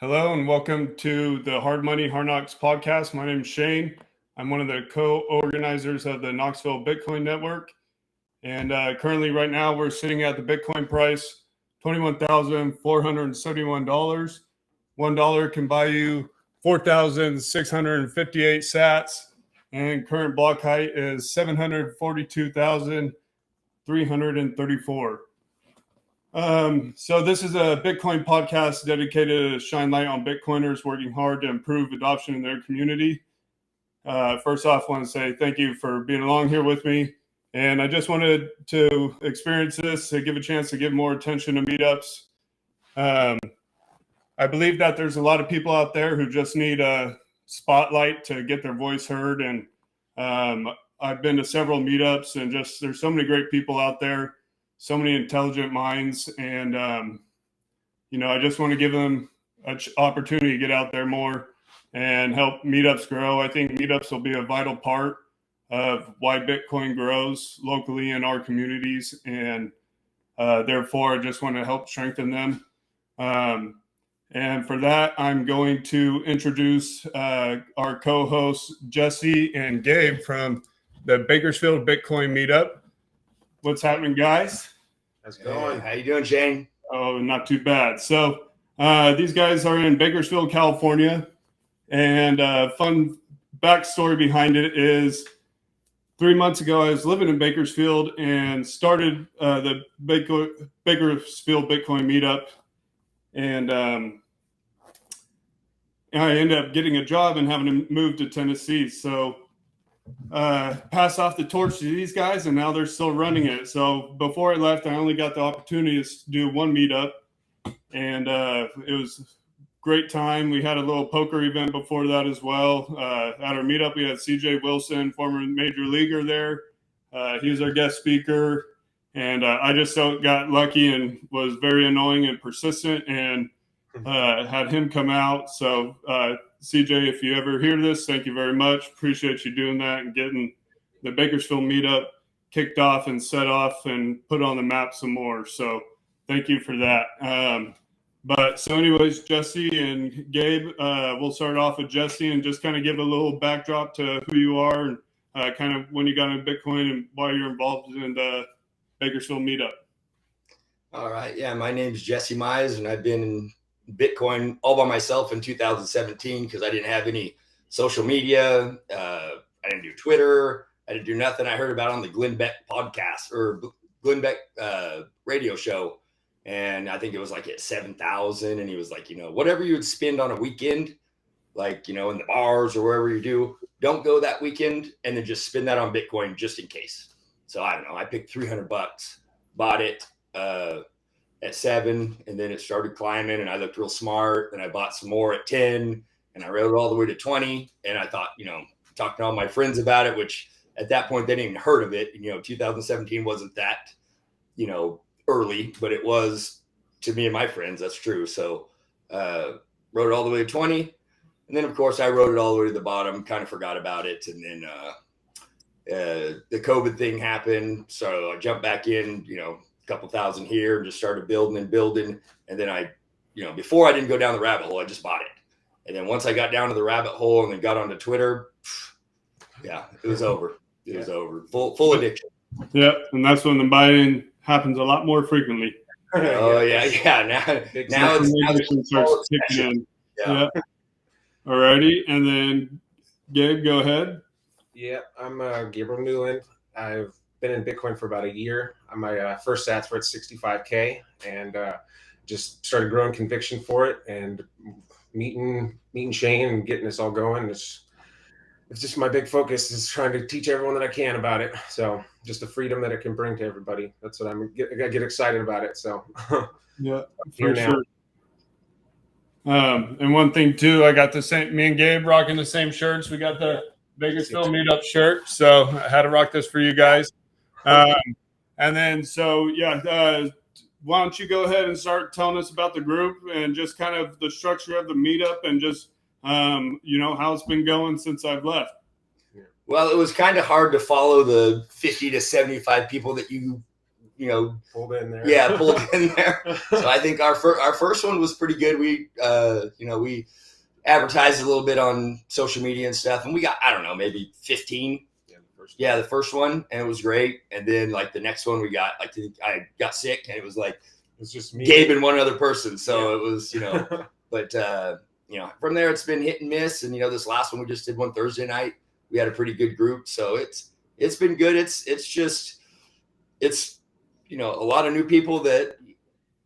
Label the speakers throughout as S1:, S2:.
S1: Hello and welcome to the Hard Money, Hard Knocks podcast. My name is Shane. I'm one of the co-organizers of the Knoxville Bitcoin Network. And currently right now we're sitting at the Bitcoin price, $21,471. $1 can buy you 4,658 sats. And current block height is 742,334. So this is a Bitcoin podcast dedicated to shine light on Bitcoiners working hard to improve adoption in their community. First off, I want to say thank you for being along here with me. And I just wanted to experience this, to give a chance to give more attention to meetups. I believe that there's a lot of people out there who just need a spotlight to get their voice heard. And I've been to several meetups and just there's so many great people out there. So many intelligent minds, and I just want to give them an opportunity to get out there more and help meetups grow. I think meetups will be a vital part of why Bitcoin grows locally in our communities, and therefore I just want to help strengthen them. And for that, I'm going to introduce our co-hosts, Jesse and Gabe from the Bakersfield Bitcoin Meetup. What's happening, guys?
S2: How's it going?
S3: How you doing, Shane?
S1: Oh, not too bad. So these guys are in Bakersfield, California. And fun backstory behind it is 3 months ago, I was living in Bakersfield and started the Bakersfield Bitcoin Meetup. And I ended up getting a job and having to move to Tennessee. So pass off the torch to these guys, and now they're still running it. So before I left, I only got the opportunity to do one meetup, and it was a great time. We had a little poker event before that as well. At our meetup, we had CJ Wilson, former major leaguer there. He was our guest speaker, and I just got lucky and was very annoying and persistent, and had him come out. So CJ, if you ever hear this, thank you very much. Appreciate you doing that and getting the Bakersfield meetup kicked off and set off and put on the map some more. So thank you for that. But so anyways, Jesse and Gabe, we'll start off with Jesse and just kind of give a little backdrop to who you are and kind of when you got into Bitcoin and why you're involved in the Bakersfield meetup.
S3: All right. Yeah, my name's Jesse Mize, and I've been in Bitcoin all by myself in 2017 because I didn't have any social media. I didn't do Twitter. I didn't do nothing. I heard about it on the Glenn Beck podcast or Glenn Beck radio show. And I think it was like at 7,000. And he was like, whatever you would spend on a weekend, like, in the bars or wherever you do, don't go that weekend and then just spend that on Bitcoin just in case. So I don't know. I picked $300, bought it at 7, and then it started climbing, and I looked real smart, and I bought some more at 10, and I rode it all the way to 20, and I thought, talking to all my friends about it, which at that point they didn't even heard of it. 2017 wasn't that, early, but it was to me and my friends. That's true. So rode it all the way to 20, and then of course I rode it all the way to the bottom, kind of forgot about it, and then the COVID thing happened, so I jumped back in, couple thousand here and just started building. And then I, before I didn't go down the rabbit hole, I just bought it. And then once I got down to the rabbit hole and then got onto Twitter, yeah, it was over. It was over. Full addiction.
S1: Yep. And that's when the buying happens a lot more frequently.
S3: Oh yeah. Now
S1: it's starts kicking in. Yeah. Alrighty. And then Gabe, go ahead.
S2: Yeah, I'm Gabriel Newland. I've been in Bitcoin for about a year. My first sats were at 65K, and just started growing conviction for it, and meeting Shane and getting this all going. It's just my big focus is trying to teach everyone that I can about it. So just the freedom that it can bring to everybody. That's what I get excited about it. So
S1: yeah,
S2: for
S1: sure. And one thing too, I got the same. Me and Gabe rocking the same shirts. We got the Bakersfield Meetup shirt, so I had to rock this for you guys. And then, so yeah, why don't you go ahead and start telling us about the group and just kind of the structure of the meetup and just how it's been going since I've left.
S3: Well, it was kind of hard to follow the 50 to 75 people that you
S2: pulled in there.
S3: Yeah, pulled in there. So I think our first one was pretty good. We we advertised a little bit on social media and stuff, and we got, I don't know, maybe 15. Yeah, the first one, and it was great. And then like the next one, we got I got sick, and it was like
S2: it's just me,
S3: Gabe, and one other person. So it was but from there it's been hit and miss. And this last one we just did one Thursday night. We had a pretty good group, so it's been good. It's a lot of new people that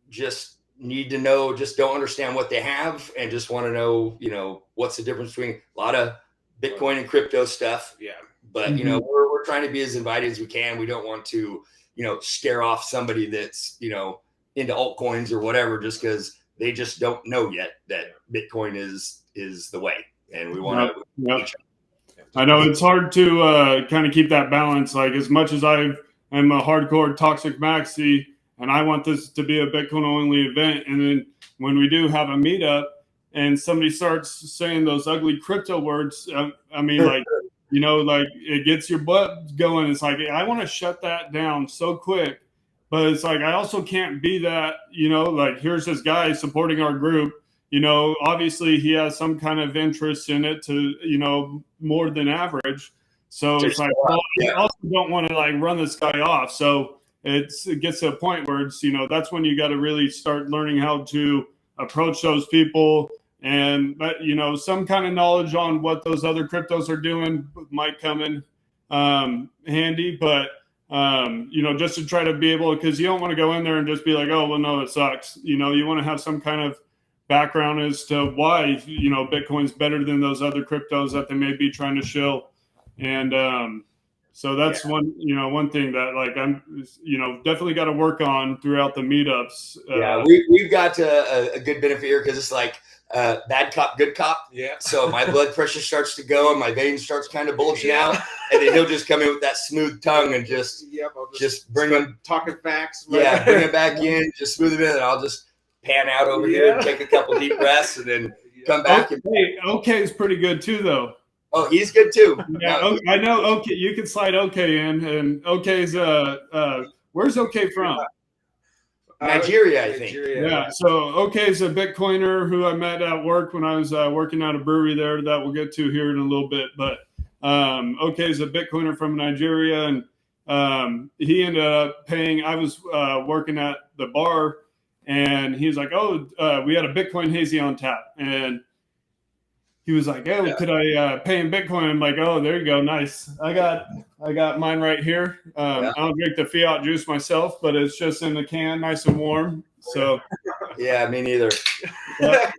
S3: just need to know, just don't understand what they have, and just want to know, what's the difference between a lot of Bitcoin and crypto stuff.
S2: Yeah.
S3: But, we're trying to be as inviting as we can. We don't want to, scare off somebody that's, into altcoins or whatever, just because they just don't know yet that Bitcoin is the way. And we want to.
S1: I know it's hard to kind of keep that balance. Like, as much as I am a hardcore toxic maxi, and I want this to be a Bitcoin only event, and then when we do have a meetup and somebody starts saying those ugly crypto words, I mean, like, like it gets your butt going. It's like, I want to shut that down so quick, but it's like, I also can't be that, like, here's this guy supporting our group. Obviously he has some kind of interest in it to, more than average. So it's like, well, I also don't want to like run this guy off. So it gets to a point where it's, that's when you got to really start learning how to approach those people. And, some kind of knowledge on what those other cryptos are doing might come in handy. But, just to try to be able, because you don't want to go in there and just be like, oh, well, no, it sucks. You want to have some kind of background as to why, Bitcoin's better than those other cryptos that they may be trying to shill. And so that's one thing that, like, I'm, definitely got to work on throughout the meetups.
S3: Yeah, we've got a good benefit here, because it's like bad cop, good cop.
S2: Yeah.
S3: So my blood pressure starts to go, and my veins starts kind of bulging out, and then he'll just come in with that smooth tongue and just bring him
S2: talking facts.
S3: Yeah, bring him back in, just smooth him in, and I'll just pan out over here and take a couple deep breaths, and then come back.
S1: Okay is pretty good too, though.
S3: Oh, he's good too.
S1: Yeah, I know. Okay, you can slide OK in, and OK's where's OK from?
S3: Nigeria, I think.
S1: Yeah. So OK's a Bitcoiner who I met at work when I was working at a brewery there that we'll get to here in a little bit. But OK's a Bitcoiner from Nigeria, and he ended up paying. I was working at the bar, and he was like, "Oh, we had a Bitcoin hazy on tap," and he was like, "Oh, could I pay in Bitcoin?" I'm like, "Oh, there you go, nice. I got mine right here. I don't drink the fiat juice myself, but it's just in the can, nice and warm." So,
S3: yeah, me neither.
S1: But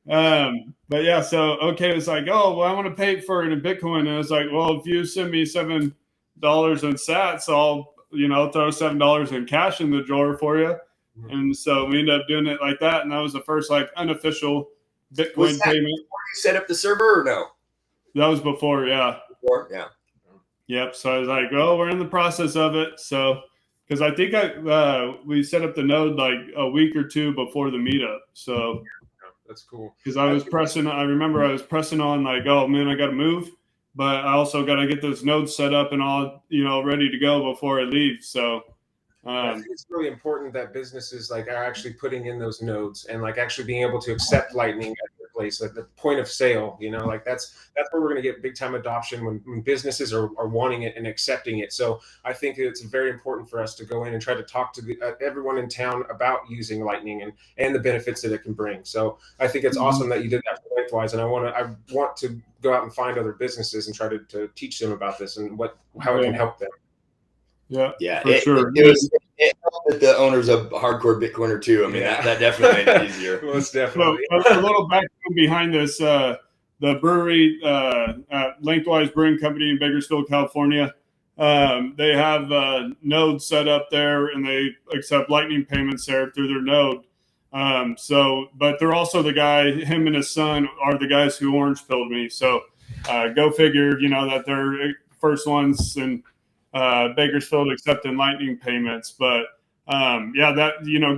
S1: yeah, so OK was like, "Oh, well, I want to pay for it in Bitcoin," and I was like, "Well, if you send me $7 in Sats, I'll throw $7 in cash in the drawer for you." And so we ended up doing it like that, and that was the first like unofficial Bitcoin payment.
S3: Before you set up the server, or no?
S1: That was before, yeah.
S3: Before, yeah.
S1: Yep. So I was like, "Oh, we're in the process of it." So, because I think we set up the node like a week or two before the meetup. So
S2: that's cool.
S1: Because I remember I was pressing on like, "Oh man, I got to move," but I also got to get those nodes set up and all ready to go before I leave. So.
S2: I think it's really important that businesses like are actually putting in those nodes and like actually being able to accept Lightning at their place, like the point of sale. Like that's where we're going to get big time adoption when businesses are wanting it and accepting it. So I think it's very important for us to go in and try to talk to everyone in town about using Lightning and the benefits that it can bring. So I think it's awesome that you did that for Lengthwise, and I want to go out and find other businesses and try to teach them about this and how it can help them.
S1: Yeah, for sure.
S3: It helped that the owner's a hardcore Bitcoiner too. I mean, that definitely made it easier.
S2: Most definitely.
S1: So, a little background behind this: the brewery, Lengthwise Brewing Company in Bakersfield, California. They have nodes set up there, and they accept Lightning payments there through their node. But they're also him and his son are the guys who orange pilled me. So, go figure. That they're first ones and. Bakersfield accepting Lightning payments, but going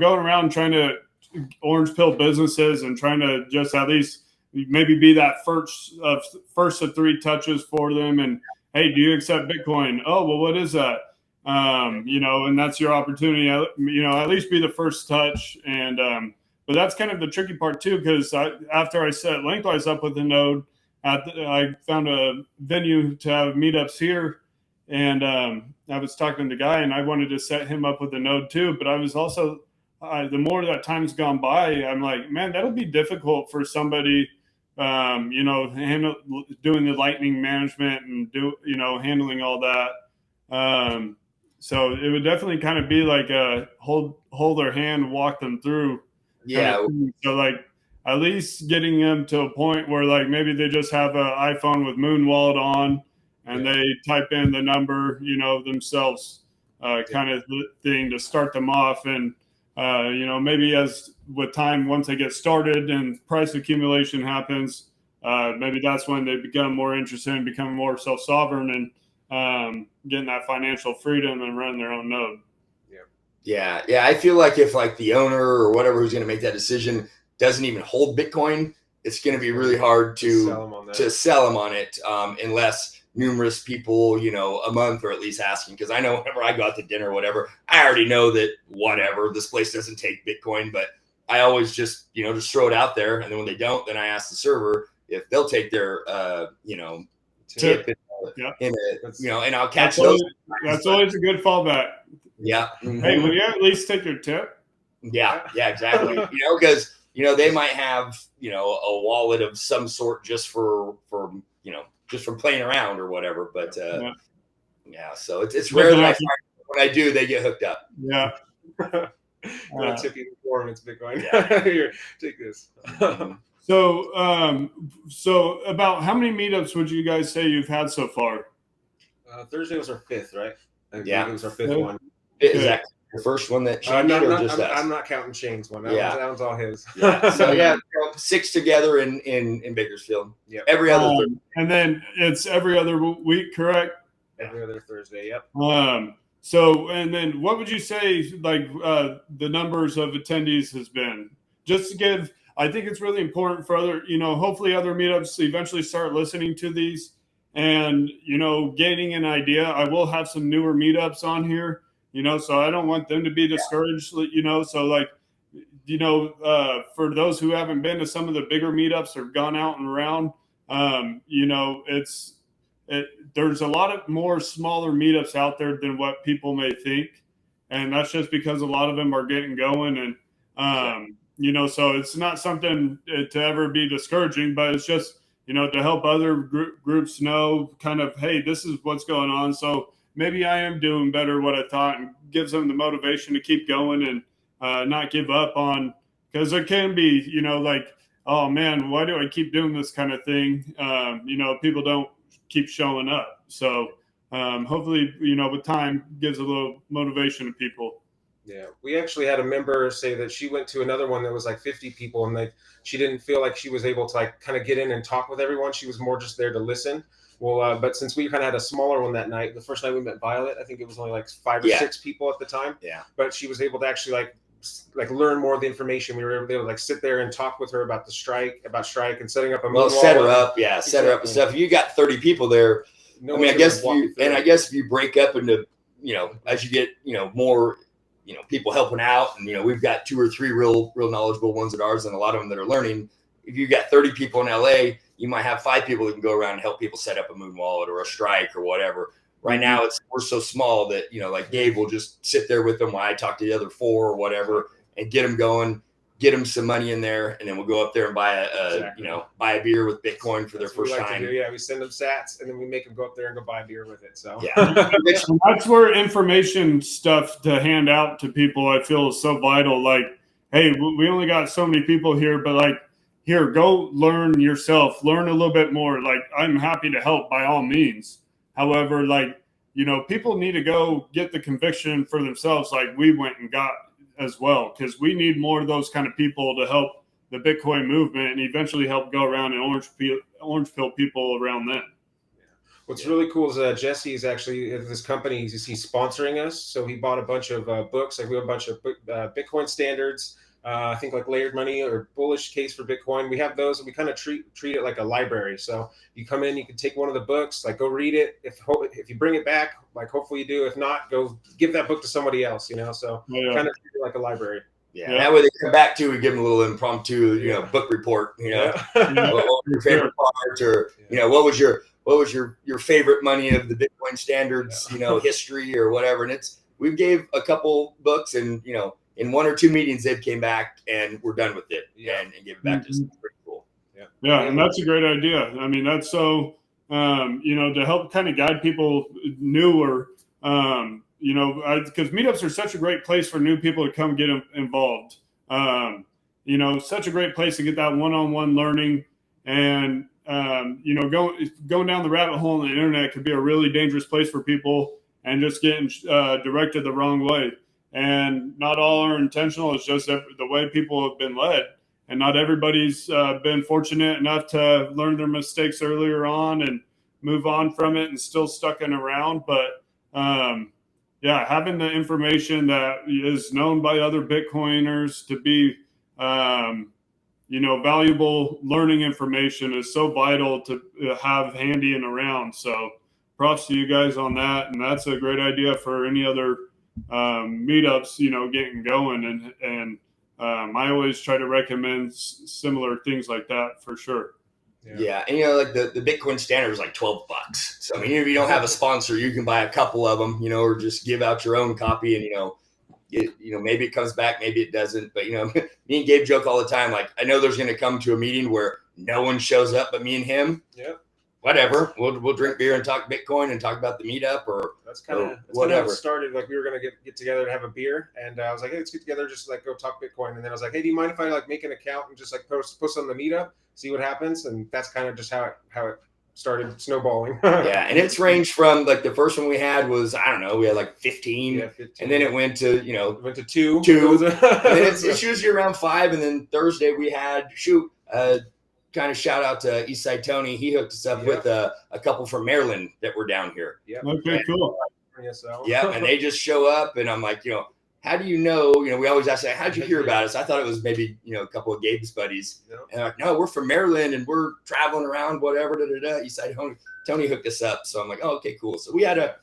S1: around trying to orange pill businesses and trying to just at least maybe be that first of three touches for them. And hey, do you accept Bitcoin? Oh, well, what is that? You know, and that's your opportunity. You know, at least be the first touch. And but that's kind of the tricky part too, because after I set Lengthwise up with the node, I found a venue to have meetups here, and I was talking to the guy, and I wanted to set him up with the node too. But I was also the more that time's gone by, I'm like, man, that'll be difficult for somebody. You know, doing the lightning management and you know, handling all that. So it would definitely kind of be like a hold their hand, walk them through.
S3: Yeah.
S1: So like at least getting them to a point where like maybe they just have an iPhone with Moon Wallet on and they type in the number, you know, themselves, kind of thing to start them off. And, you know, maybe as with time, once they get started and price accumulation happens, maybe that's when they become more interested in becoming more self-sovereign and, getting that financial freedom and running their own node.
S3: Yeah. I feel like if like the owner or whatever who's going to make that decision doesn't even hold Bitcoin, it's going to be really hard to sell them on it, unless numerous people, you know, a month or at least asking. Because I know whenever I go out to dinner or whatever, I already know that whatever, this place doesn't take Bitcoin, but I always just, you know, just throw it out there. And then when they don't, then I ask the server if they'll take their, you know, tip in it, you know, and I'll catch those.
S1: That's always a good fallback.
S3: Yeah.
S1: Hey, will you at least take your tip?
S3: Yeah, exactly. You know, because, you know, they might have, you know, a wallet of some sort just for you know, just for playing around or whatever. But yeah, so it's rare that I find when I do, they get hooked up.
S1: Yeah.
S2: Tip you before and it's Bitcoin. Yeah. Here, take this.
S1: So about how many meetups would you guys say you've had so far?
S2: Thursday was our 5th, right?
S3: Yeah,
S2: it was our 5th one.
S3: Exactly. The first one that Shane did, or just us?
S2: I'm not counting Shane's one. That one's all his.
S3: Yeah. So yeah, 6 together in Bakersfield. Yeah. Every other Thursday.
S1: And then it's every other week, correct?
S2: Every other Thursday. Yep.
S1: So and then what would you say like the numbers of attendees has been? Just to give, I think it's really important for other, you know, hopefully other meetups eventually start listening to these and, you know, gaining an idea. I will have some newer meetups on here, you know, so I don't want them to be discouraged, you know, so like, you know, for those who haven't been to some of the bigger meetups or gone out and around, you know, there's a lot of more smaller meetups out there than what people may think. And that's just because a lot of them are getting going. And, you know, so it's not something to ever be discouraging, but it's just, you know, to help other groups know kind of, hey, this is what's going on. So maybe I am doing better what I thought, and gives them the motivation to keep going and not give up on, because it can be, you know, like, oh man, why do I keep doing this kind of thing? You know, people don't keep showing up. So hopefully, you know, with time gives a little motivation to people.
S2: Yeah, we actually had a member say that she went to another one that was like 50 people, and she didn't feel like she was able to like kind of get in and talk with everyone. She was more just there to listen. Well, but since we kind of had a smaller one that night, the first night we met Violet, I think it was only like 5 or 6 people at the time. Yeah. But she was able to actually like learn more of the information. We were able to like sit there and talk with her about strike and setting up a
S3: set her up. Yeah, set her up and stuff. If you got 30 people there, I mean, I guess if you break up into, you know, as you get, you know, more, you know, people helping out, and, you know, we've got 2 or 3 real knowledgeable ones at ours, and a lot of them that are learning. If you've got 30 people in LA, you might have 5 people that can go around and help people set up a Moon Wallet or a Strike or whatever. Right now, we're so small that, you know, like Gabe will just sit there with them while I talk to the other 4 or whatever and get them going, get them some money in there, and then we'll go up there and buy a beer with Bitcoin for their first time.
S2: Yeah, we send them sats, and then we make them go up there and go buy a beer with it. So
S1: that's where information stuff to hand out to people, I feel, is so vital. Like, hey, we only got so many people here, but like, here, go learn yourself, learn a little bit more. Like, I'm happy to help by all means. However, like, you know, people need to go get the conviction for themselves, like we went and got as well, because we need more of those kind of people to help the Bitcoin movement and eventually help go around and orange pill people around them.
S2: What's really cool is Jesse is actually this company. He's sponsoring us, so he bought a bunch of books. Like we have a bunch of Bitcoin standards, I think like Layered Money or Bullish Case for Bitcoin. We have those, and we kind of treat it like a library. So you come in, you can take one of the books, like go read it. If you bring it back, like hopefully you do. If not, go give that book to somebody else. You know, so kind of treat it like a library.
S3: Yeah, that way they come back to, we give them a little impromptu, book report. What was your favorite part, or what was your favorite money of the Bitcoin standards, history or whatever. And we gave a couple books, and in 1 or 2 meetings they've came back and we're done with it and gave it back to us. It's pretty cool.
S1: Yeah, and that's a great idea. I mean, that's so to help kind of guide people newer. Because meetups are such a great place for new people to come get involved. Such a great place to get that one-on-one learning, and going down the rabbit hole on the internet could be a really dangerous place for people and just getting directed the wrong way. And not all are intentional. It's just the way people have been led, and not everybody's been fortunate enough to learn their mistakes earlier on and move on from it and still stuck in around. But having the information that is known by other Bitcoiners to be, valuable learning information is so vital to have handy and around. So props to you guys on that. And that's a great idea for any other meetups, getting going. And I always try to recommend similar things like that for sure.
S3: Yeah. And like the Bitcoin standard is like $12. So I mean, if you don't have a sponsor, you can buy a couple of them, or just give out your own copy, and maybe it comes back, maybe it doesn't. But me and Gabe joke all the time, like, I know there's going to come to a meeting where no one shows up but me and him.
S2: Yep.
S3: Whatever. We'll drink beer and talk Bitcoin and talk about the meetup or
S2: that's kind of whatever. It started. Like, we were gonna get together to have a beer, and I was like, hey, let's get together, just like go talk Bitcoin. And then I was like, hey, do you mind if I like make an account and just like post on the meetup, see what happens? And that's kind of just how it started snowballing.
S3: Yeah, and it's ranged from like the first one we had was, I don't know, we had like 15,
S2: 15.
S3: And then it went to
S2: went to two.
S3: And then it's usually around 5, and then Thursday we had kind of shout out to Eastside Tony. He hooked us up with a couple from Maryland that were down here.
S2: Yeah.
S1: Okay, cool.
S3: Yeah, and they just show up, and I'm like, how do you know? We always ask, how'd you hear about us? I thought it was maybe, a couple of Gabe's buddies. Yeah. And I'm like, no, we're from Maryland and we're traveling around, whatever, Eastside Tony hooked us up. So I'm like, oh, okay, cool. So we had a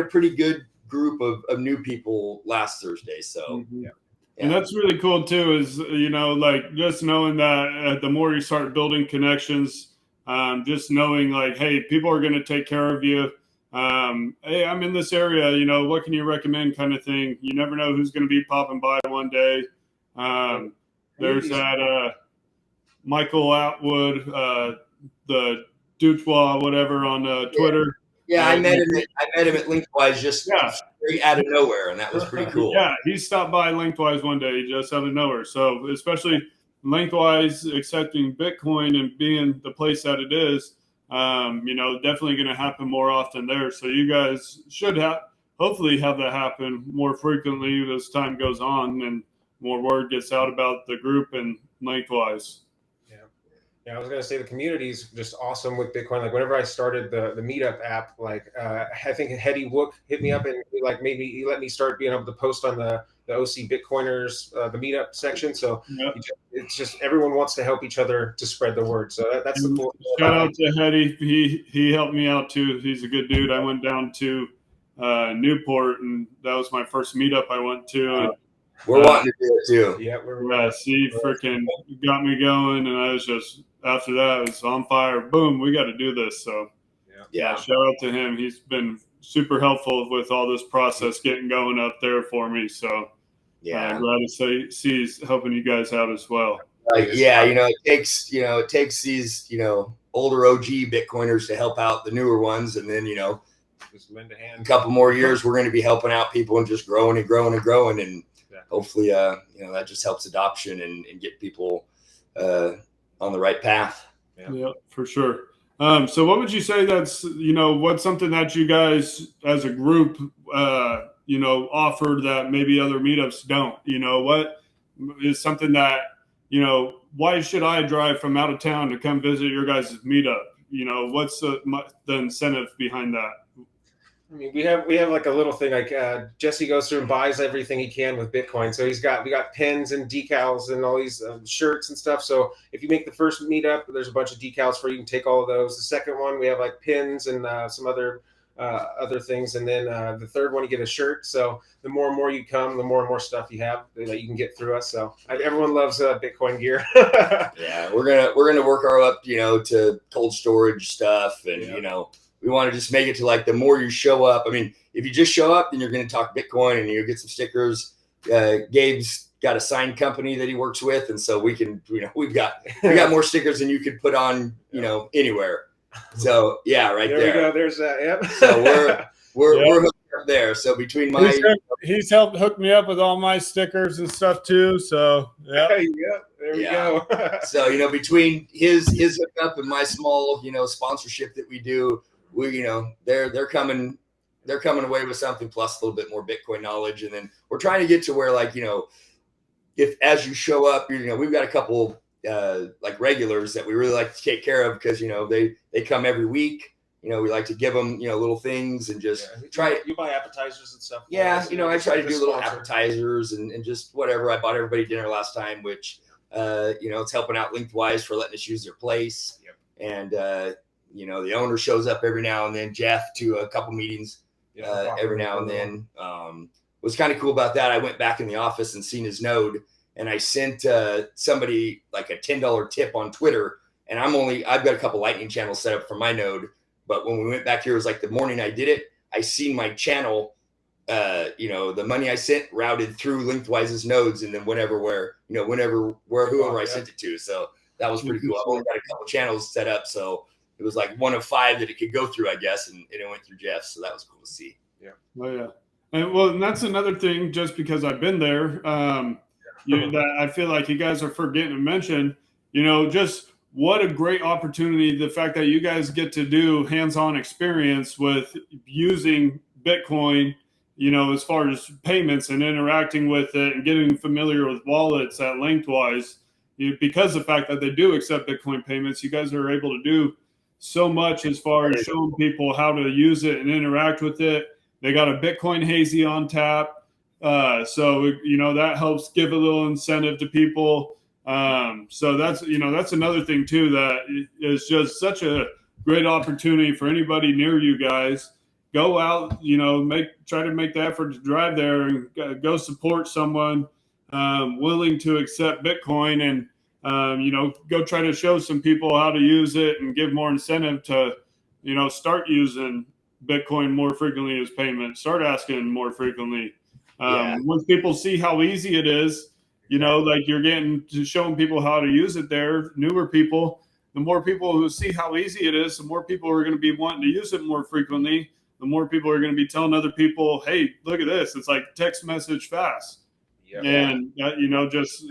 S3: pretty good group of new people last Thursday. So
S1: mm-hmm. And that's really cool too, is, like just knowing that the more you start building connections, just knowing like, hey, people are going to take care of you. Hey, I'm in this area, what can you recommend, kind of thing. You never know who's going to be popping by one day. There's that Michael Atwood, the Dutois, whatever, on Twitter.
S3: Yeah, I met him at Lengthwise just straight out of nowhere, and that was pretty cool.
S1: Yeah, he stopped by Lengthwise one day just out of nowhere. So especially Lengthwise accepting Bitcoin and being the place that it is, definitely going to happen more often there. So you guys should hopefully have that happen more frequently as time goes on and more word gets out about the group and Lengthwise.
S2: Yeah, I was gonna say the community is just awesome with Bitcoin. Like, whenever I started the Meetup app, like I think Hetty Wook hit me up and like maybe he let me start being able to post on the OC Bitcoiners the Meetup section. So it's just everyone wants to help each other to spread the word. So that's the cool.
S1: Shout out to Hetty. He helped me out too. He's a good dude. I went down to Newport, and that was my first Meetup I went to. And,
S3: we're wanting to do it too.
S2: Yeah,
S1: he freaking got me going, and I was just, after that, it was on fire. Boom, we got to do this. So, shout out to him. He's been super helpful with all this process getting going up there for me. So, glad to see he's helping you guys out as well.
S3: It takes these older OG Bitcoiners to help out the newer ones, and then
S2: just lend a hand.
S3: A couple more years, we're going to be helping out people and just growing and growing and growing, and hopefully, that just helps adoption and get people on the right path.
S1: Yeah, for sure. So what would you say that's, what's something that you guys as a group, offer that maybe other meetups don't? What is something that, why should I drive from out of town to come visit your guys' meetup? What's the incentive behind that?
S2: I mean, we have like a little thing like Jesse goes through and buys everything he can with Bitcoin. So we got pins and decals and all these shirts and stuff. So if you make the first meetup, there's a bunch of decals for you. You can take all of those. The second one, we have like pins and some other things, and then the third one, you get a shirt. So the more and more you come, the more and more stuff you have that you can get through us. So everyone loves Bitcoin gear.
S3: Yeah, we're gonna work our up, to cold storage stuff, and we want to just make it to like the more you show up. I mean, if you just show up, then you're going to talk Bitcoin and you'll get some stickers. Gabe's got a sign company that he works with, and so we can, we got more stickers than you could put on, anywhere. So yeah, right there.
S2: We go. There's that. Yep.
S3: So we're hooked up there. So between
S1: he's helped hook me up with all my stickers and stuff too. So yeah,
S2: there we go.
S3: So between his hookup and my small sponsorship that we do, they're coming away with something plus a little bit more Bitcoin knowledge, and then we're trying to get to where if as you show up, we've got a couple like regulars that we really like to take care of because they come every week. We like to give them little things and just try.
S2: You buy appetizers and stuff.
S3: Yeah, I try to do little appetizers and just whatever. I bought everybody dinner last time, which it's helping out Lengthwise for letting us use their place. Yep. And the owner shows up every now and then. Jeff to a couple meetings every now and then. What's kind of cool about that, I went back in the office and seen his node, and I sent somebody like a $10 tip on Twitter. And I've got a couple lightning channels set up for my node. But when we went back here, it was like the morning I did it. I seen my channel, the money I sent routed through Lengthwise's nodes, and then whoever I sent it to. So that was pretty cool. I've only got a couple channels set up, so it was like one of 5 that it could go through, I guess, and it went through Jeff. So that was cool to see.
S2: Yeah.
S1: Oh yeah. And that's another thing. Just because I've been there, that I feel like you guys are forgetting to mention. Just what a great opportunity, the fact that you guys get to do hands-on experience with using Bitcoin, as far as payments and interacting with it and getting familiar with wallets at Lengthwise. Because of the fact that they do accept Bitcoin payments, you guys are able to do so much as far as showing people how to use it and interact with it. They got a Bitcoin hazy on tap. So that helps give a little incentive to people. So that's another thing too, that is just such a great opportunity for anybody near you guys. Go out, try to make the effort to drive there and go support someone willing to accept Bitcoin, and go try to show some people how to use it and give more incentive to, start using Bitcoin more frequently as payment, start asking more frequently. Once people see how easy it is, like you're getting to showing people how to use it there, newer people, the more people who see how easy it is, the more people are going to be wanting to use it more frequently. The more people are going to be telling other people, hey, look at this. It's like text message fast. Yep. And, just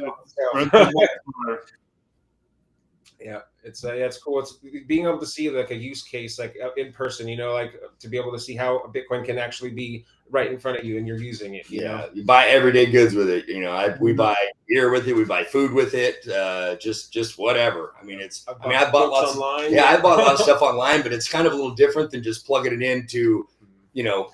S2: yeah, it's cool. It's being able to see like a use case, like in person, like to be able to see how Bitcoin can actually be right in front of you and you're using it.
S3: You buy everyday goods with it. We buy beer with it. We buy food with it. Just whatever. I mean, I bought lots online. I bought a lot of stuff online, but it's kind of a little different than just plugging it into,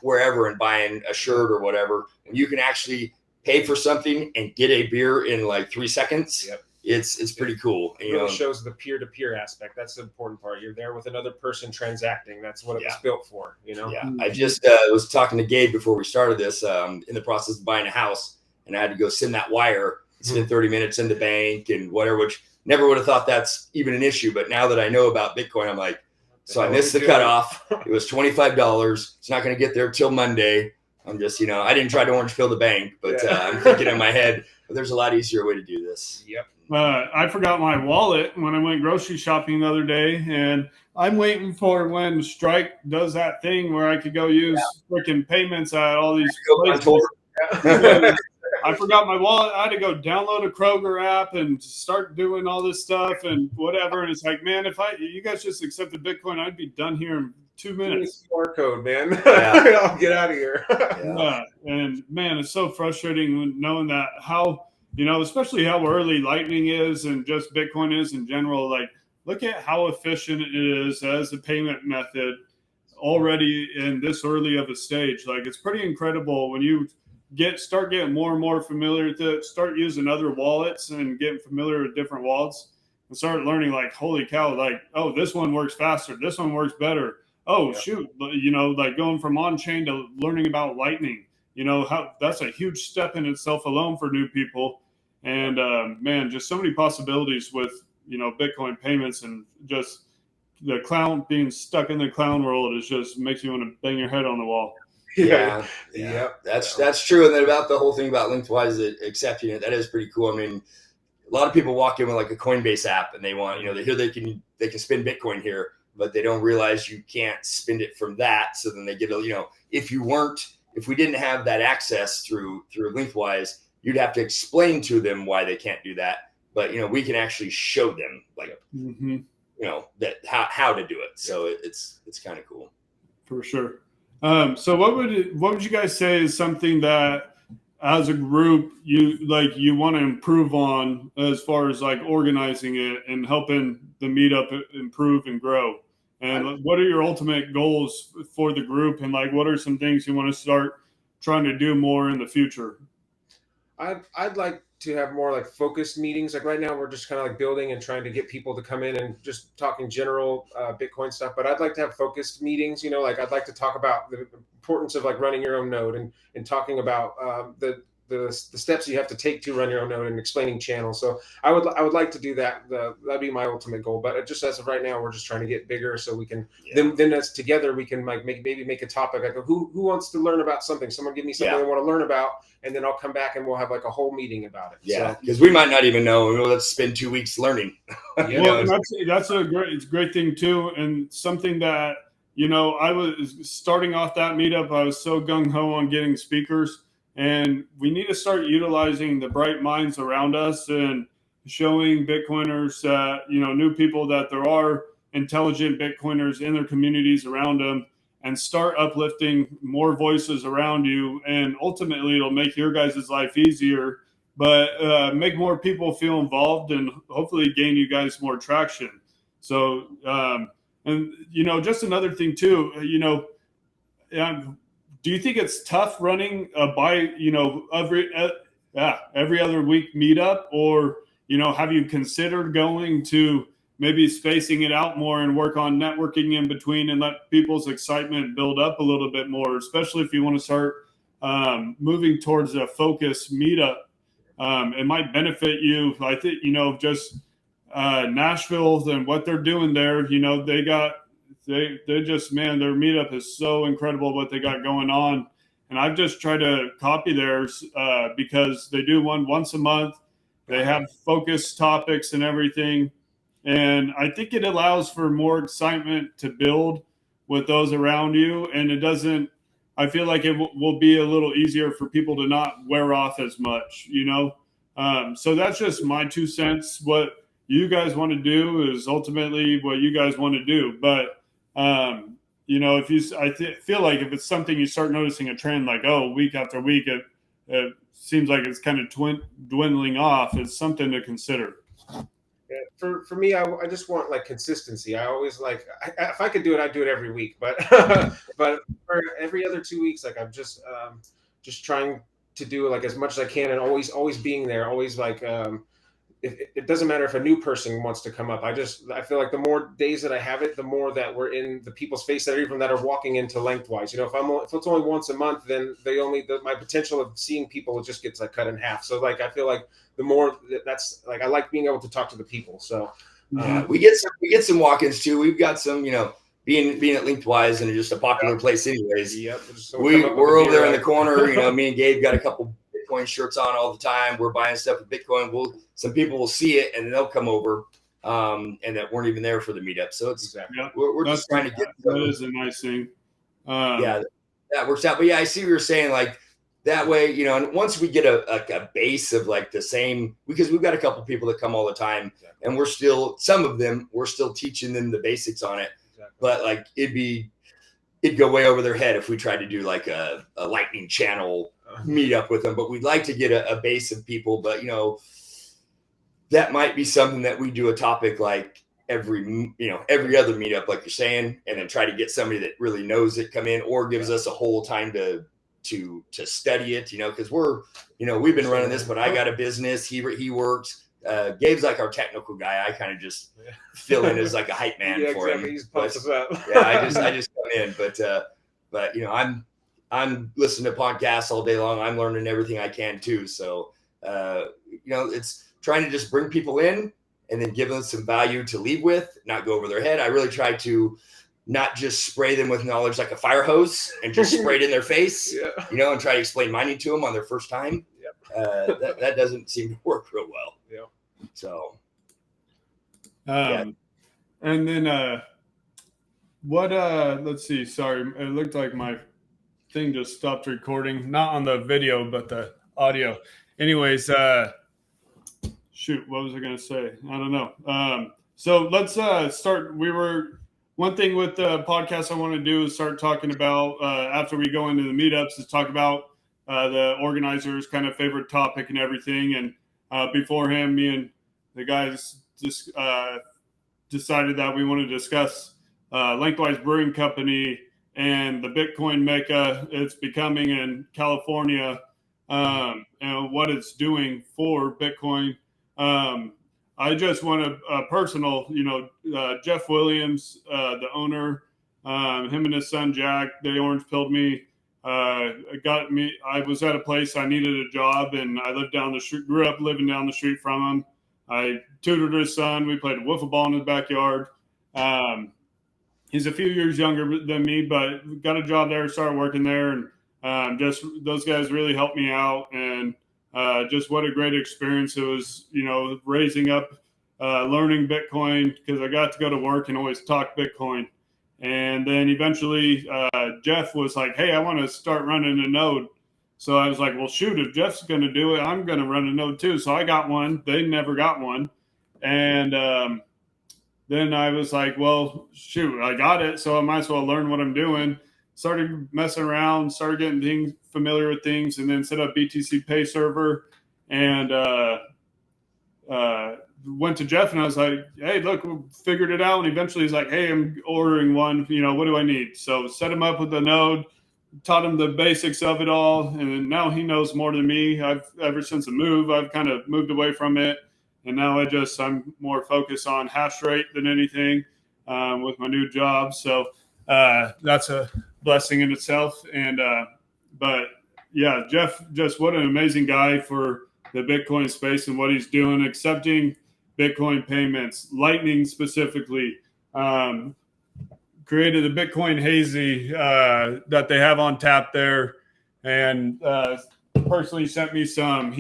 S3: wherever and buying a shirt or whatever. And you can actually pay for something and get a beer in like 3 seconds. Yep. It's pretty cool.
S2: It really shows the peer-to-peer aspect. That's the important part. You're there with another person transacting. That's what it was built for,
S3: Yeah. I just was talking to Gabe before we started this, in the process of buying a house, and I had to go send that wire, spend 30 minutes in the bank and whatever, which never would have thought that's even an issue. But now that I know about Bitcoin, I'm like, so I missed the cutoff. It was $25. It's not going to get there till Monday. I'm just, I didn't try to orange pill the bank, but I'm thinking in my head, there's a lot easier way to do this.
S2: Yep.
S1: I forgot my wallet when I went grocery shopping the other day, and I'm waiting for when Strike does that thing where I could go use freaking payments at all these places. I forgot my wallet. I had to go download a Kroger app and start doing all this stuff and whatever. And it's like, man, if you guys just accepted Bitcoin, I'd be done here in 2 minutes.
S2: QR code, man. I'll get out of here.
S1: And man, it's so frustrating knowing that how, especially how early Lightning is and just Bitcoin is in general. Like, look at how efficient it is as a payment method. already in this early of a stage. Like, it's pretty incredible when you start getting more and more familiar with it, start using other wallets and getting familiar with different wallets, and start learning, like, holy cow, like, oh, this one works faster, this one works better. Oh, shoot, like going from on chain to learning about Lightning, how that's a huge step in itself alone for new people. And man, just so many possibilities with Bitcoin payments, and just the clown being stuck in the clown world is just makes you want to bang your head on the wall.
S3: Yeah. That's true. And then about the whole thing about Lengthwise accepting it, that is pretty cool. I mean, a lot of people walk in with like a Coinbase app and they want, they hear they can spend Bitcoin here, but they don't realize you can't spend it from that. So then they get if we didn't have that access through Lengthwise, you'd have to explain to them why they can't do that. But we can actually show them, like, that how to do it. So it's kind of cool.
S1: For sure. So what would you guys say is something that as a group you want to improve on, as far as like organizing it and helping the meetup improve and grow? And what are your ultimate goals for the group? And like, what are some things you want to start trying to do more in the future?
S2: I'd like to have more like focused meetings. Like right now we're just kind of like building and trying to get people to come in and just talking general Bitcoin stuff. But I'd like to have focused meetings, like I'd like to talk about the importance of like running your own node and talking about the steps you have to take to run your own node and explaining channels. So I would like to do that. That'd be my ultimate goal. But just as of right now, we're just trying to get bigger so we can then as together we can like make a topic. Like who wants to learn about something? Someone give me something they want to learn about, and then I'll come back and we'll have like a whole meeting about it.
S3: Yeah, because we might not even know. Let's spend 2 weeks learning.
S1: Well, that's a great thing too, and something that I was starting off that meetup. I was so gung ho on getting speakers. And we need to start utilizing the bright minds around us and showing Bitcoiners, new people, that there are intelligent Bitcoiners in their communities around them, and start uplifting more voices around you. And ultimately, it'll make your guys' life easier, but make more people feel involved and hopefully gain you guys more traction. So, and, just another thing too, do you think it's tough running every other week meetup, or have you considered going to maybe spacing it out more and work on networking in between and let people's excitement build up a little bit more, especially if you want to start moving towards a focused meetup? It might benefit you. I think just Nashville and what they're doing there. They just, man, their meetup is so incredible what they got going on. And I've just tried to copy theirs because they do one once a month. They have focused topics and everything. And I think it allows for more excitement to build with those around you. And I feel like it will be a little easier for people to not wear off as much, So that's just my 2 cents. What you guys want to do is ultimately what you guys want to do. But I feel like if it's something you start noticing a trend, like, week after week, it seems like it's kind of dwindling off. It's something to consider.
S2: Yeah, for me, I just want like consistency. I always if I could do it, I'd do it every week. But but for every other 2 weeks, like I'm just trying to do like as much as I can, and always being there, always like. It doesn't matter if a new person wants to come up. I feel like the more days that I have it, the more that we're in the people's face that are walking into Lengthwise. If it's only once a month, then my potential of seeing people just gets like cut in half. So like I feel like the more that's like I like being able to talk to the people. So
S3: we get some walk-ins too. We've got some being at Lengthwise and just a popular place anyways.
S2: Yep.
S3: We're over there in the corner. Me and Gabe got a couple Bitcoin shirts on all the time. We're buying stuff with Bitcoin. Some people will see it and they'll come over and that weren't even there for the meetup. So it's we're just trying to get
S1: that is a nice thing.
S3: That works out. But I see what you're saying. Like that way, and once we get a base of like the same, because we've got a couple people that come all the time, and we're still teaching them the basics on it. Exactly. But like it'd go way over their head if we tried to do like a Lightning channel meetup with them. But we'd like to get a base of people. But that might be something that we do a topic like every other meetup, like you're saying, and then try to get somebody that really knows it come in, or gives us a whole time to study it, because we've been running this, but I got a business. He works. Gabe's like our technical guy. I kind of just fill in as like a hype man for him.
S2: He's pumps us up.
S3: I just come in, but I'm listening to podcasts all day long. I'm learning everything I can too. So it's trying to just bring people in and then give them some value to leave with, not go over their head. I really try to not just spray them with knowledge like a fire hose and just spray it in their face, and try to explain mining to them on their first time. That doesn't seem to work real well. Yeah. So.
S1: And then let's see. Sorry, it looked like my thing just stopped recording. Not on the video, but the audio. Anyways, shoot, what was I going to say? I don't know. So let's start. One thing with the podcast I want to do is start talking about, after we go into the meetups, is talk about the organizers' kind of favorite topic and everything. And beforehand, me and the guys just decided that we want to discuss Lengthwise Brewing Company and the Bitcoin mecca it's becoming in California, and what it's doing for Bitcoin. I just want a personal, Jeff Williams, the owner, him and his son Jack, they orange pilled me. Got me. I was at a place I needed a job, and I lived down the street. Grew up living down the street from him. I tutored his son. We played wiffle ball in his backyard. He's a few years younger than me, but got a job there. Started working there, and just those guys really helped me out. And just what a great experience it was. Raising up, learning Bitcoin, because I got to go to work and always talk Bitcoin. And then eventually Jeff was like, hey, I want to start running a node. So I was like, well, shoot, if Jeff's going to do it, I'm going to run a node too. So I got one. They never got one. And then I was like, well, shoot, I got it. So I might as well learn what I'm doing. Started messing around, started getting familiar with things, and then set up BTC Pay server. And went to Jeff and I was like, hey, look, we figured it out. And eventually he's like, hey, I'm ordering one. What do I need? So set him up with the node, taught him the basics of it all. And now he knows more than me. Ever since the move, I've kind of moved away from it. And now I'm more focused on hash rate than anything with my new job. So that's a blessing in itself. And, but yeah, Jeff, just what an amazing guy for the Bitcoin space and what he's doing, accepting Bitcoin payments, Lightning specifically, created a Bitcoin hazy that they have on tap there, and personally sent me some.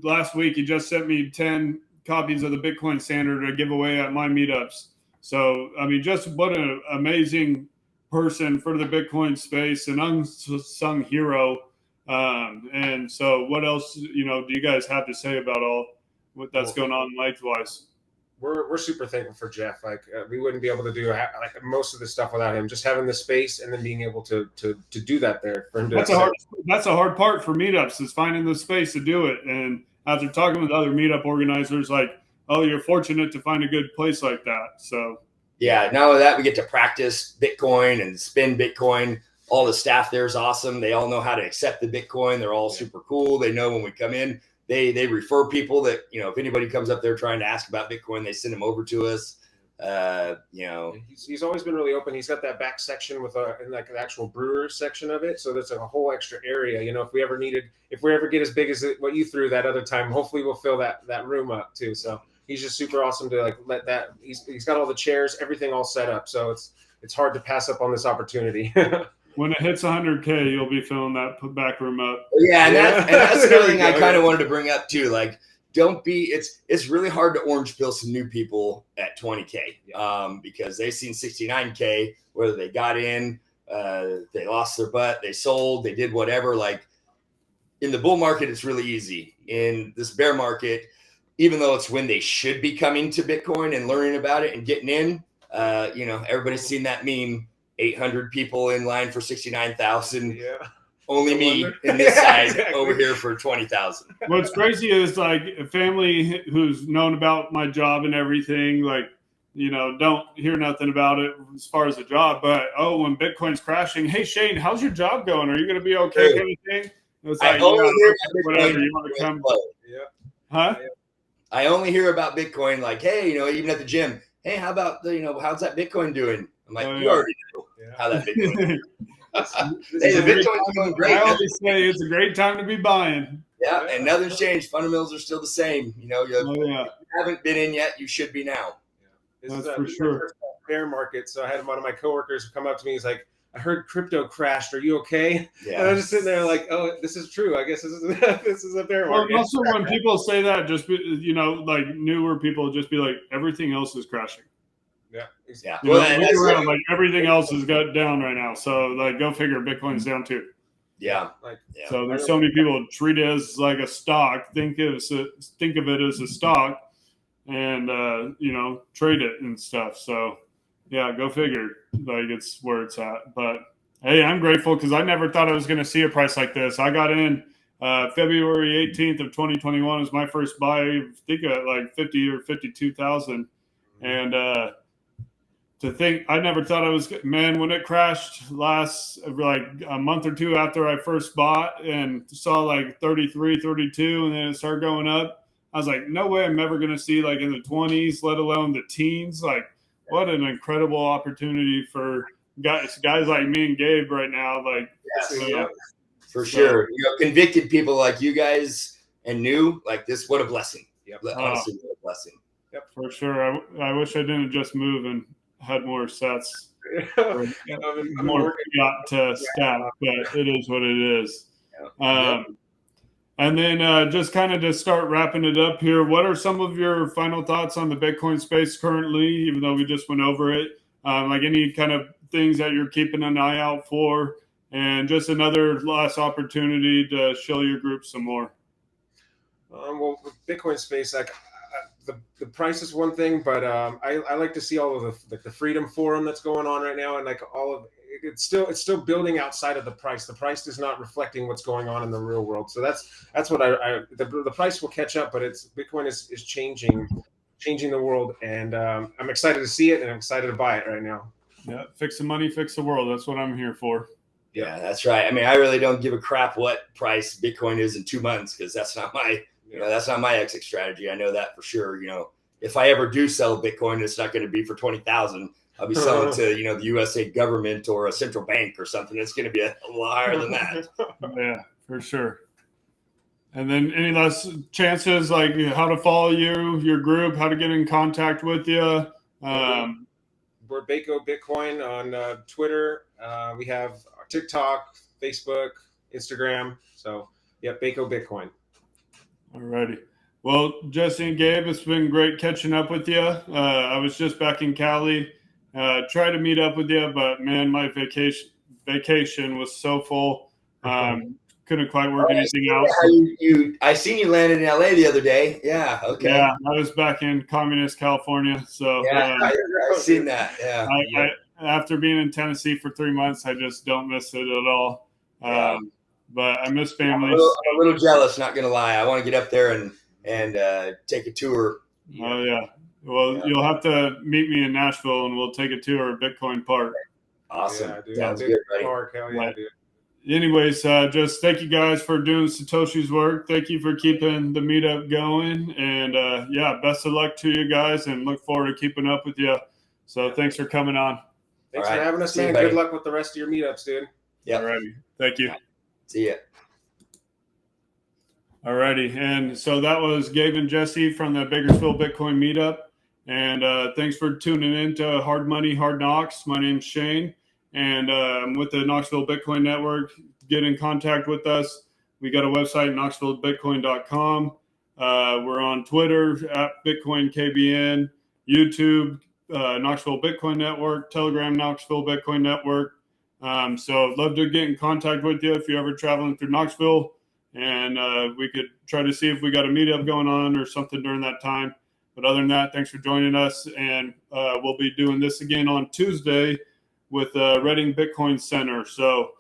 S1: Last week he just sent me 10 copies of the Bitcoin Standard to give away at my meetups. So just what an amazing person for the Bitcoin space, an unsung hero. And so what else do you guys have to say about all what that's going on lengthwise?
S2: We're super thankful for Jeff. We wouldn't be able to do most of this stuff without him. Just having the space and then being able to do that there for him. That's
S1: a hard part for meetups, is finding the space to do it. And after talking with other meetup organizers, you're fortunate to find a good place like that. So
S3: yeah, not only that, we get to practice Bitcoin and spin Bitcoin. All the staff there is awesome. They all know how to accept the Bitcoin. They're all super cool. They know when we come in. They refer people that, if anybody comes up there trying to ask about Bitcoin, they send them over to us.
S2: He's always been really open. He's got that back section with an actual brewer section of it. So there's a whole extra area. If we ever get as big as what you threw that other time, hopefully we'll fill that room up too. So he's just super awesome to let that. He's got all the chairs, everything all set up. So it's hard to pass up on this opportunity.
S1: When it hits 100K, you'll be filling that back room up.
S3: Yeah, and that's another thing I kind of wanted to bring up too. It's really hard to orange pill some new people at 20K because they've seen 69K, whether they got in, they lost their butt, they sold, they did whatever. In the bull market, it's really easy. In this bear market, even though it's when they should be coming to Bitcoin and learning about it and getting in, everybody's seen that meme. 800 people in line for 69,000. Yeah. Only me in this side over here for 20,000.
S1: What's crazy is a family who's known about my job and everything. don't hear nothing about it as far as a job. But when Bitcoin's crashing, hey Shane, how's your job going? Are you going to be okay? Kind of thing. It's
S3: I
S1: like,
S3: only hear about
S1: whatever
S3: Bitcoin
S1: you want to come.
S2: Yeah.
S1: Huh?
S3: I only hear about Bitcoin like, hey, even at the gym, hey, how about how's that Bitcoin doing? I'm like, you already know how that Bitcoin. Hey, the Bitcoin's doing great.
S1: I always say it's a great time to be buying.
S3: Yeah, and nothing's changed. Fundamentals are still the same. You haven't been in yet. You should be now.
S1: That's for sure.
S2: Bear market. So I had one of my coworkers come up to me. He's like, I heard crypto crashed. Are you okay?
S3: Yeah.
S2: And I was just sitting there like, oh, this is true. I guess this is a bear market.
S1: Well, also when people say that, just like newer people just be like, everything else is crashing.
S2: Yeah.
S1: Well, like everything else is got down right now. So like, go figure, Bitcoin's down too.
S3: Yeah.
S1: So there's so many people treat it as like a stock. Think of it as a stock, and trade it and stuff. So yeah, go figure. Like it's where it's at. But hey, I'm grateful because I never thought I was going to see a price like this. I got in February 18th of 2021 was my first buy. I think at like 50 or 52,000, and to think I never thought I was, man, when it crashed last like a month or two after I first bought and saw like 33, 32, and then it started going up. I was like, no way I'm ever going to see like in the 20s, let alone the teens. Like, what an incredible opportunity for guys like me and Gabe right now. Like,
S3: for sure. Convicted people like you guys and new like this. What a blessing. Yep. Honestly, what a blessing.
S1: Yep. For sure. I wish I didn't just move and had more sets, more got to stack, but it is what it is. And then just kind of to start wrapping it up here, what are some of your final thoughts on the Bitcoin space currently, even though we just went over it? Like any kind of things that you're keeping an eye out for, and just another last opportunity to show your group some more.
S2: Well, with Bitcoin space, like the price is one thing, but I like to see all of the freedom forum that's going on right now, and like all of it's still building outside of the price. The price is not reflecting what's going on in the real world. So that's what the price will catch up, but Bitcoin is changing the world, and I'm excited to see it, and I'm excited to buy it right now.
S1: Yeah, fix the money, fix the world. That's what I'm here for.
S3: Yeah, that's right. I mean, I really don't give a crap what price Bitcoin is in 2 months because that's not my that's not my exit strategy. I know that for sure. If I ever do sell Bitcoin, it's not going to be for 20,000. I'll be selling to the USA government or a central bank or something. It's going to be a lot higher than that.
S1: Yeah, for sure. And then any last chances, like how to follow you, your group, how to get in contact with you?
S2: We're Bako Bitcoin on Twitter. We have our TikTok, Facebook, Instagram. So yeah, Bako Bitcoin.
S1: Alrighty. Well, Jesse and Gabe, it's been great catching up with you. I was just back in Cali. Tried to meet up with you, but man, my vacation was so full. Couldn't quite work anything out.
S3: I seen you landed in LA the other day. Yeah. Okay.
S1: Yeah, I was back in communist California. So
S3: yeah, I've seen that. Yeah.
S1: After being in Tennessee for 3 months, I just don't miss it at all. But I miss family.
S3: I'm a little jealous, not gonna lie. I want to get up there and take a tour.
S1: Oh yeah. Well, you'll have to meet me in Nashville, and we'll take a tour of Bitcoin Park.
S3: Awesome.
S2: Yeah, dude.
S3: Sounds good, buddy.
S2: Park, hell yeah, dude.
S1: Anyways, just thank you guys for doing Satoshi's work. Thank you for keeping the meetup going. And best of luck to you guys, and look forward to keeping up with you. So thanks for coming on.
S2: Thanks for having us, man. Good luck with the rest of your meetups, dude.
S3: Yeah.
S1: Alrighty. Thank you.
S3: See ya.
S1: Alrighty. And so that was Gabe and Jesse from the Bakersfield Bitcoin meetup. And thanks for tuning in to Hard Money, Hard Knocks. My name's Shane, and I'm with the Knoxville Bitcoin Network. Get in contact with us. We got a website, knoxvillebitcoin.com. We're on Twitter at BitcoinKBN, YouTube, Knoxville Bitcoin Network, Telegram, Knoxville Bitcoin Network. So I'd love to get in contact with you if you're ever traveling through Knoxville, and we could try to see if we got a meetup going on or something during that time. But other than that, thanks for joining us, and we'll be doing this again on Tuesday with Reading Bitcoin Center. So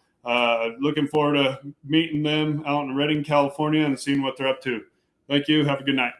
S1: looking forward to meeting them out in Reading, California, and seeing what they're up to. Thank you. Have a good night.